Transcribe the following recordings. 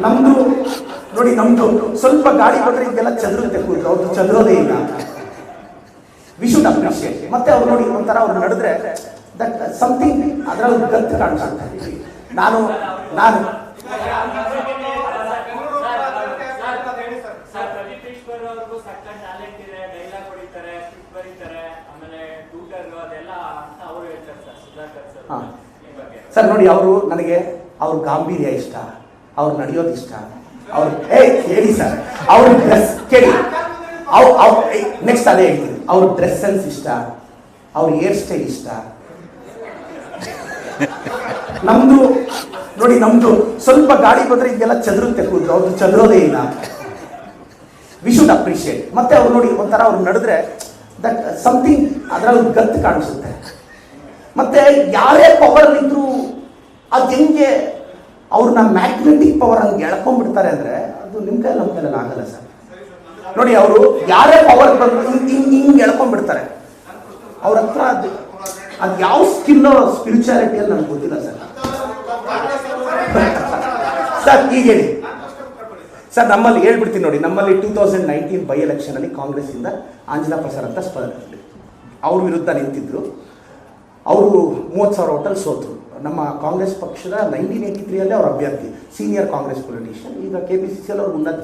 ನಮ್ದು ನೋಡಿ, ನಮ್ದು ಸ್ವಲ್ಪ ಗಾಳಿ ಬಂದ್ರೆ ಇದೆಲ್ಲ ಚದುರುತ್ತೆ, ಕೂತು ಅವ್ರದ್ದು ಚದುರೋದೇ ಇಲ್ಲ. We should appreciate. ಮತ್ತೆ ಅವ್ರು ನೋಡಿ ಒಂಥರ ಅವ್ರು ನಡೆದ್ರೆ ದಟ್ ಸಮಥಿಂಗ್ ಅದರಲ್ಲಿ ಗತ್ತು ಕಾಣಿಸುತ್ತೆ. ನಾನು ನಾನು ಸರ್ ನೋಡಿ, ಅವರು ನನಗೆ ಅವ್ರ ಗಾಂಭೀರ್ಯ ಇಷ್ಟ, ಅವ್ರು ನಡೆಯೋದು ಇಷ್ಟ, ಅವ್ರು ಹೇಳಿ ಸರ್, ಅವ್ರ ಡ್ರೆಸ್ ಕೇಳಿ, ನೆಕ್ಸ್ಟ್ ಅದೇ ಹೇಳ್ತೀನಿ, ಅವ್ರ ಡ್ರೆಸ್ ಸೆನ್ಸ್ ಇಷ್ಟ, ಅವ್ರ ಹೇರ್ ಸ್ಟೈಲ್ ಇಷ್ಟ. ನಮ್ದು ನೋಡಿ, ನಮ್ದು ಸ್ವಲ್ಪ ಗಾಳಿ ಬಂದ್ರೆ ಇದೆಲ್ಲ ಚದುರುತ್ತೆ, ಕೂತು ಅವ್ರದ್ದು ಚದುರೋದೇ ಇಲ್ಲ. We should appreciate. ಮತ್ತೆ ಅವ್ರು ನೋಡಿ ಒಂಥರ ಅವ್ರು ನಡೆದ್ರೆ ದಟ್ ಸಮಥಿಂಗ್ ಅದರಲ್ಲಿ ಗತ್ತು ಕಾಣಿಸುತ್ತೆ. ಮತ್ತೆ ಯಾರೇ ಪವರ್ ಇದ್ರು ಅದು ಹೆಂಗೆ ಅವ್ರನ್ನ ಮ್ಯಾಗ್ನೆಟಿಕ್ ಪವರ್ ಹಂಗೆ ಎಳ್ಕೊಂಡ್ಬಿಡ್ತಾರೆ ಅಂದ್ರೆ ಅದು ನಿಮ್ಮ ಕೈ ನಮ್ಮ ಕೈಯಲ್ಲಿ ಆಗಲ್ಲ ಸರ್. ನೋಡಿ, ಅವರು ಯಾರೇ ಪವರ್ ಬಂದ್ರು ಹಿಂಗೆ ಎಳ್ಕೊಂಡ್ಬಿಡ್ತಾರೆ. ಅವ್ರ ಹತ್ರ ಅದು ಯಾವ ಸ್ಕಿಲ್ಲೋ ಸ್ಪಿರಿಚುಯಾಲಿಟಿಯಲ್ಲಿ ನನಗೆ ಗೊತ್ತಿಲ್ಲ ಸರ್. ಸರ್ ಈಗ ಹೇಳಿ ಸರ್, ನಮ್ಮಲ್ಲಿ ಹೇಳ್ಬಿಡ್ತೀನಿ ನೋಡಿ, ನಮ್ಮಲ್ಲಿ 2019 ಬೈ ಎಲೆಕ್ಷನಲ್ಲಿ ಕಾಂಗ್ರೆಸ್ಸಿಂದ ಆಂಜನಾ ಪ್ರಸಾದ್ ಅಂತ ಸ್ಪರ್ಧೆ, ಅವ್ರ ವಿರುದ್ಧ ನಿಂತಿದ್ರು. ಅವರು 30,000 ಓಟಲ್ಲಿ ಸೋತರು. ನಮ್ಮ ಕಾಂಗ್ರೆಸ್ ಪಕ್ಷದ 1983 ಅವ್ರ ಅಭ್ಯರ್ಥಿ, ಸೀನಿಯರ್ ಕಾಂಗ್ರೆಸ್ ಪೊಲಿಟಿಷಿಯನ್, ಈಗ KPCCಯಲ್ಲಿ ಅವ್ರು ಉನ್ನತ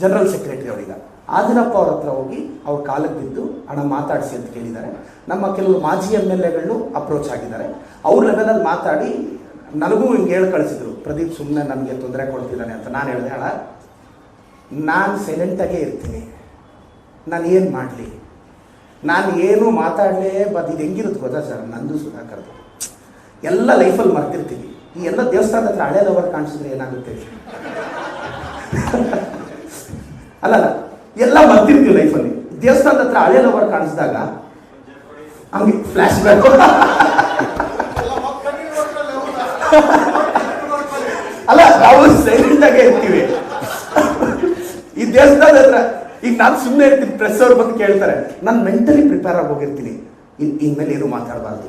ಜನರಲ್ ಸೆಕ್ರೆಟರಿ. ಅವರೀಗ ಆದಿನಪ್ಪ ಅವ್ರ ಹತ್ರ ಹೋಗಿ ಅವ್ರ ಕಾಲಕ್ಕೆ ಬಿದ್ದು ಹಣ ಮಾತಾಡಿಸಿ ಅಂತ ಕೇಳಿದ್ದಾರೆ. ನಮ್ಮ ಕೆಲವರು ಮಾಜಿ MLAಗಳು ಅಪ್ರೋಚ್ ಆಗಿದ್ದಾರೆ. ಅವ್ರ ಲೆವೆಲಲ್ಲಿ ಮಾತಾಡಿ ನನಗೂ ಹಿಂಗೆ ಹೇಳಿ ಕಳಿಸಿದ್ರು, ಪ್ರದೀಪ್ ಸುಮ್ಮನೆ ನನಗೆ ತೊಂದರೆ ಕೊಡ್ತಿದ್ದಾನೆ ಅಂತ. ನಾನು ಹೇಳಿದೆ, ಅಣ್ಣ ನಾನು ಸೈಲೆಂಟಾಗೇ ಇರ್ತೀನಿ, ನಾನು ಏನು ಮಾಡಲಿ, ನಾನು ಏನು ಮಾತಾಡಲೇ ಇದು ಹೆಂಗಿರುತ್ತೆ ಗೊತ್ತಾ ಸರ್, ನಂದು ಸುಧಾಕರ್ದು ಎಲ್ಲ ಲೈಫಲ್ಲಿ ಮರ್ತಿರ್ತೀವಿ. ಈ ಎಲ್ಲ ದೇವಸ್ಥಾನದ ಹತ್ರ ಹಳೆ ಲವರ್ ಕಾಣಿಸಿದ್ರೆ ಏನಾಗುತ್ತೆ ಅಲ್ಲ, ಎಲ್ಲ ಮರ್ತಿರ್ತೀವಿ ಲೈಫಲ್ಲಿ. ದೇವಸ್ಥಾನದ ಹತ್ರ ಹಳೆ ಲವರ್ ಕಾಣಿಸಿದಾಗ ಹಂಗೆ ಫ್ಲ್ಯಾಶ್ ಬ್ಯಾಕ್. ಅಲ್ಲ, ನಾವು ಸೈಲೆಂಟಾಗೇ ಇರ್ತೀವಿ. ಈ ದೇವಸ್ಥಾನದ ಹತ್ರ ಈಗ ನಾನು ಸುಮ್ಮನೆ ಇರ್ತೀನಿ, ಪ್ರೆಸ್ ಅವ್ರು ಬಂದು ಕೇಳ್ತಾರೆ, ನಾನು ಮೆಂಟಲಿ ಪ್ರಿಪೇರ್ ಆಗಿ ಹೋಗಿರ್ತೀನಿ, ಇನ್ಮೇಲೆ ಏನು ಮಾತಾಡಬಾರ್ದು.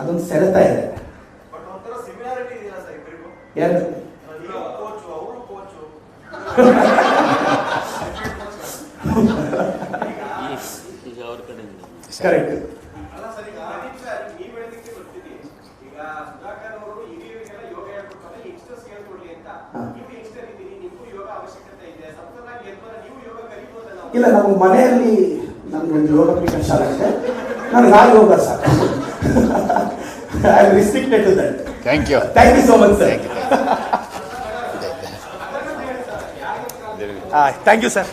ಅದೊಂದು ಸೆಳೆತ ಇದೆ. ಯಾರು ಕರೆಕ್ಟ್. ಇಲ್ಲ, ನಮ್ಮ ಮನೆಯಲ್ಲಿ ನಮ್ಗೊಂದು ಯೋಗ ಪೀಠ ಶಾಲೆ ಇದೆ, ನನಗೆ ಆ ಯೋಗ sir. I am restricted to that. Thank you so much sir. Thank you sir.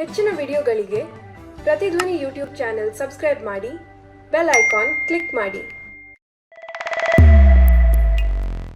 ಹೆಚ್ಚಿನ ವಿಡಿಯೋಗಳಿಗೆ ಪ್ರತಿಧ್ವನಿ ಯೂಟ್ಯೂಬ್ ಚಾನೆಲ್ ಸಬ್ಸ್ಕ್ರೈಬ್ ಮಾಡಿ, ಬೆಲ್ ಐಕಾನ್ ಕ್ಲಿಕ್ ಮಾಡಿ.